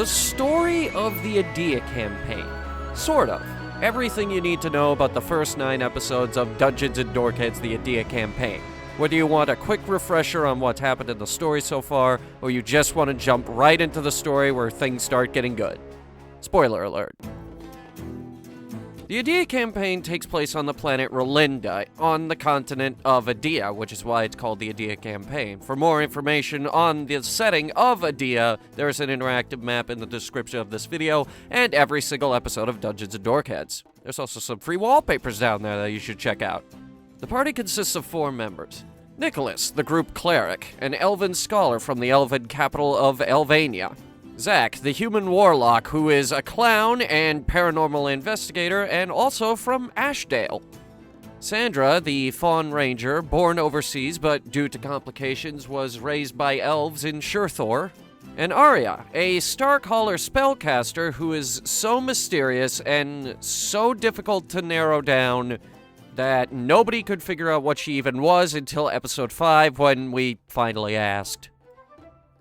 The story of the Adia campaign. Sort of. Everything you need to know about the first 9 episodes of Dungeons & Dorkheads the Adia campaign. Whether you want a quick refresher on what's happened in the story so far, or you just want to jump right into the story where things start getting good. Spoiler alert. The Adia campaign takes place on the planet Rolinda, on the continent of Adia, which is why it's called the Adia campaign. For more information on the setting of Adia, there's an interactive map in the description of this video, and every single episode of Dungeons & Dorkheads. There's also some free wallpapers down there that you should check out. The party consists of 4 members. Nicholas, the group cleric, an elven scholar from the elven capital of Elvania. Zach, the human warlock, who is a clown and paranormal investigator, and also from Ashdale. Sandra, the fawn ranger, born overseas but due to complications was raised by elves in Shurthor. And Adia, a Starcaller spellcaster who is so mysterious and so difficult to narrow down that nobody could figure out what she even was until episode 5 when we finally asked.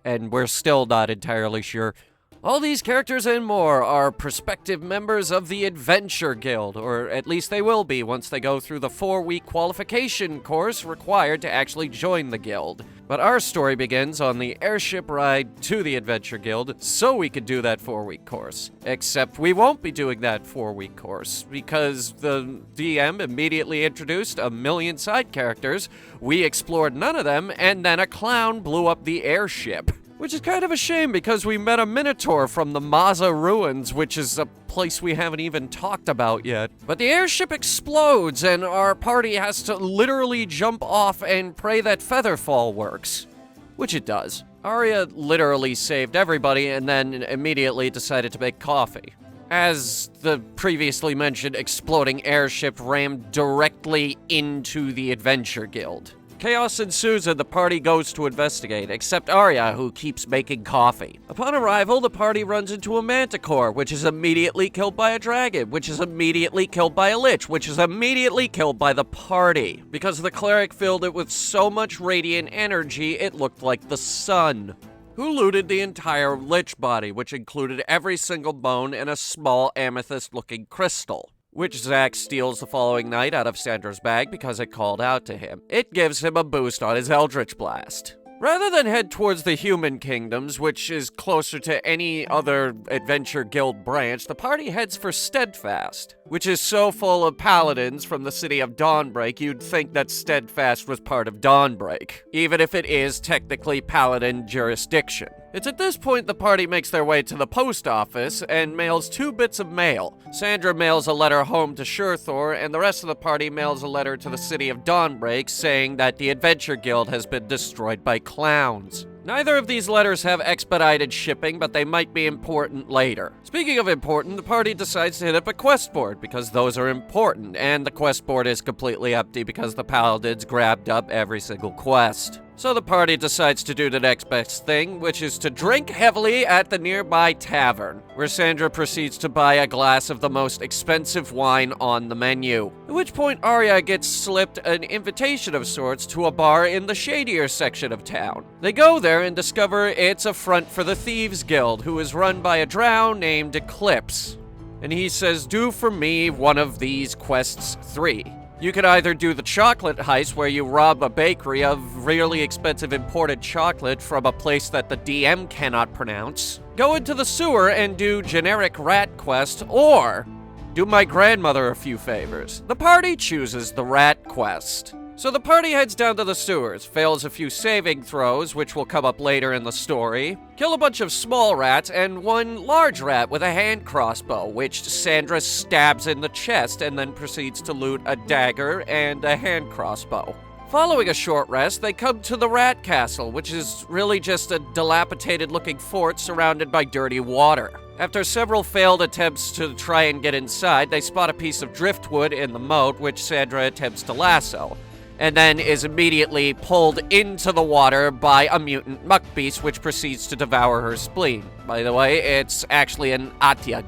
And we're still not entirely sure. All these characters and more are prospective members of the Adventure Guild, or at least they will be once they go through the 4-week qualification course required to actually join the guild. But our story begins on the airship ride to the Adventure Guild, so we could do that 4-week course. Except we won't be doing that 4-week course, because the DM immediately introduced a million side characters, we explored none of them, and then a clown blew up the airship. Which is kind of a shame because we met a Minotaur from the Maza Ruins, which is a place we haven't even talked about yet. But the airship explodes and our party has to literally jump off and pray that Featherfall works. Which it does. Adia literally saved everybody and then immediately decided to make coffee. As the previously mentioned exploding airship rammed directly into the Adventure Guild. Chaos ensues and the party goes to investigate, except Adia, who keeps making coffee. Upon arrival, the party runs into a manticore, which is immediately killed by a dragon, which is immediately killed by a lich, which is immediately killed by the party. Because the cleric filled it with so much radiant energy, it looked like the sun. Who looted the entire lich body, which included every single bone and a small amethyst-looking crystal, which Zach steals the following night out of Sandra's bag because it called out to him. It gives him a boost on his Eldritch Blast. Rather than head towards the human kingdoms, which is closer to any other Adventure Guild branch, the party heads for Steadfast, which is so full of paladins from the city of Dawnbreak you'd think that Steadfast was part of Dawnbreak, even if it is technically paladin jurisdiction. It's at this point the party makes their way to the post office and mails 2 bits of mail. Sandra mails a letter home to Shurthor, and the rest of the party mails a letter to the city of Dawnbreak saying that the Adventure Guild has been destroyed by clowns. Neither of these letters have expedited shipping, but they might be important later. Speaking of important, the party decides to hit up a quest board, because those are important, and the quest board is completely empty because the paladins grabbed up every single quest. So the party decides to do the next best thing, which is to drink heavily at the nearby tavern, where Sandra proceeds to buy a glass of the most expensive wine on the menu. At which point Adia gets slipped an invitation of sorts to a bar in the shadier section of town. They go there and discover it's a front for the Thieves Guild, who is run by a drow named Eclipse. And he says, do for me one of these quests 3. You can either do the chocolate heist where you rob a bakery of really expensive imported chocolate from a place that the DM cannot pronounce, go into the sewer and do generic rat quest, or do my grandmother a few favors. The party chooses the rat quest. So the party heads down to the sewers, fails a few saving throws, which will come up later in the story, kill a bunch of small rats, and one large rat with a hand crossbow, which Sandra stabs in the chest and then proceeds to loot a dagger and a hand crossbow. Following a short rest, they come to the Rat Castle, which is really just a dilapidated-looking fort surrounded by dirty water. After several failed attempts to try and get inside, they spot a piece of driftwood in the moat, which Sandra attempts to lasso, and then is immediately pulled into the water by a mutant muck beast, which proceeds to devour her spleen. By the way, it's actually an Adia.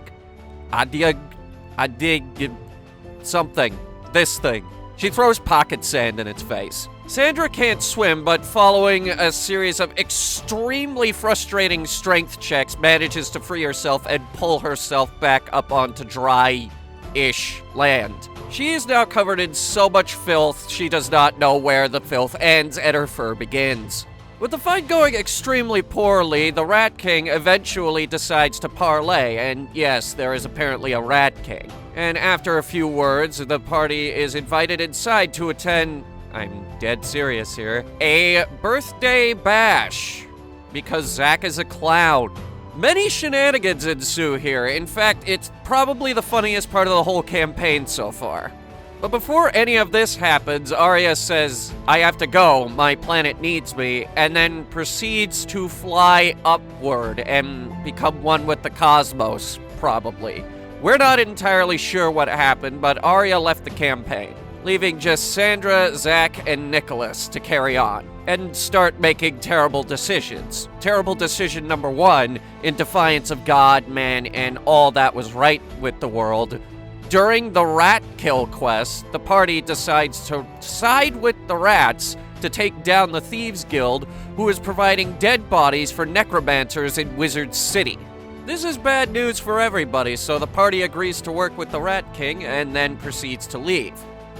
Adia, something. This thing. She throws pocket sand in its face. Sandra can't swim, but following a series of extremely frustrating strength checks, manages to free herself and pull herself back up onto dry-ish land. She is now covered in so much filth, she does not know where the filth ends and her fur begins. With the fight going extremely poorly, the Rat King eventually decides to parley, and yes, there is apparently a Rat King. And after a few words, the party is invited inside to attend, I'm dead serious here, a birthday bash, because Zach is a clown. Many shenanigans ensue here. In fact, it's probably the funniest part of the whole campaign so far. But before any of this happens, Adia says, "I have to go, my planet needs me," and then proceeds to fly upward and become one with the cosmos, probably. We're not entirely sure what happened, but Adia left the campaign, leaving just Sandra, Zach, and Nicholas to carry on and start making terrible decisions. Terrible decision number 1, in defiance of God, man, and all that was right with the world. During the rat kill quest, the party decides to side with the rats to take down the Thieves Guild, who is providing dead bodies for necromancers in Wizard City. This is bad news for everybody, so the party agrees to work with the Rat King and then proceeds to leave,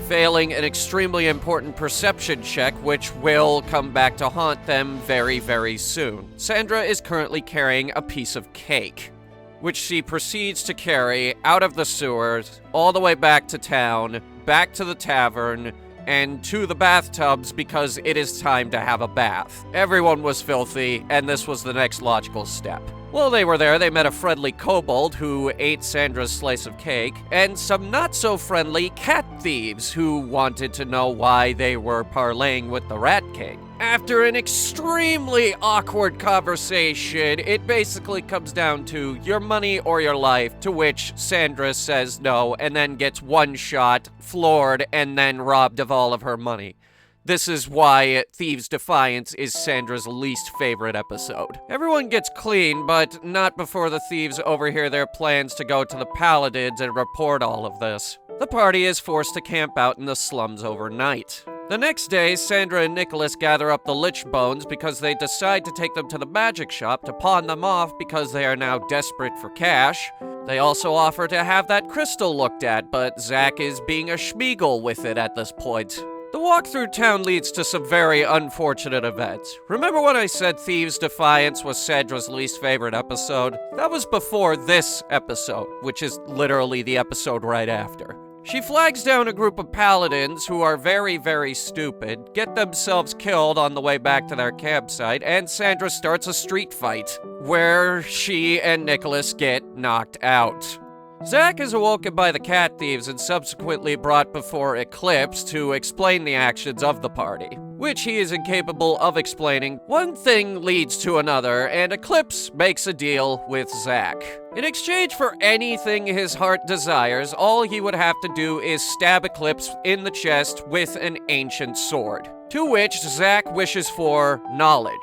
failing an extremely important perception check, which will come back to haunt them very, very soon. Sandra is currently carrying a piece of cake, which she proceeds to carry out of the sewers, all the way back to town, back to the tavern, and to the bathtubs because it is time to have a bath. Everyone was filthy, and this was the next logical step. While they were there, they met a friendly kobold who ate Sandra's slice of cake, and some not-so-friendly cat thieves who wanted to know why they were parlaying with the Rat King. After an extremely awkward conversation, it basically comes down to your money or your life, to which Sandra says no, and then gets one shot, floored, and then robbed of all of her money. This is why Thieves' Defiance is Sandra's least favorite episode. Everyone gets clean, but not before the thieves overhear their plans to go to the Paladins and report all of this. The party is forced to camp out in the slums overnight. The next day, Sandra and Nicholas gather up the lich bones because they decide to take them to the magic shop to pawn them off because they are now desperate for cash. They also offer to have that crystal looked at, but Zach is being a schmeagle with it at this point. The walk through town leads to some very unfortunate events. Remember when I said Thieves' Defiance was Sandra's least favorite episode? That was before this episode, which is literally the episode right after. She flags down a group of paladins who are very, very stupid, get themselves killed on the way back to their campsite, and Sandra starts a street fight, where she and Nicholas get knocked out. Zach is awoken by the cat thieves and subsequently brought before Eclipse to explain the actions of the party, which he is incapable of explaining. One thing leads to another, and Eclipse makes a deal with Zach. In exchange for anything his heart desires, all he would have to do is stab Eclipse in the chest with an ancient sword, to which Zach wishes for knowledge.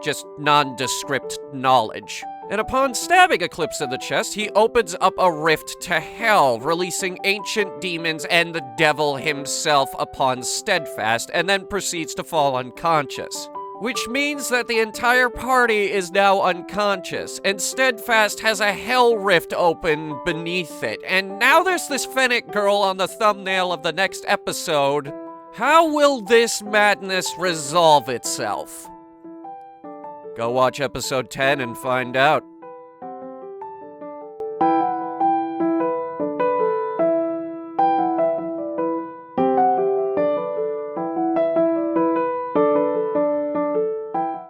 Just nondescript knowledge. And upon stabbing Eclipse in the chest, he opens up a rift to hell, releasing ancient demons and the devil himself upon Steadfast, and then proceeds to fall unconscious. Which means that the entire party is now unconscious, and Steadfast has a hell rift open beneath it. And now there's this Fennec girl on the thumbnail of the next episode. How will this madness resolve itself? Go watch episode 10 and find out.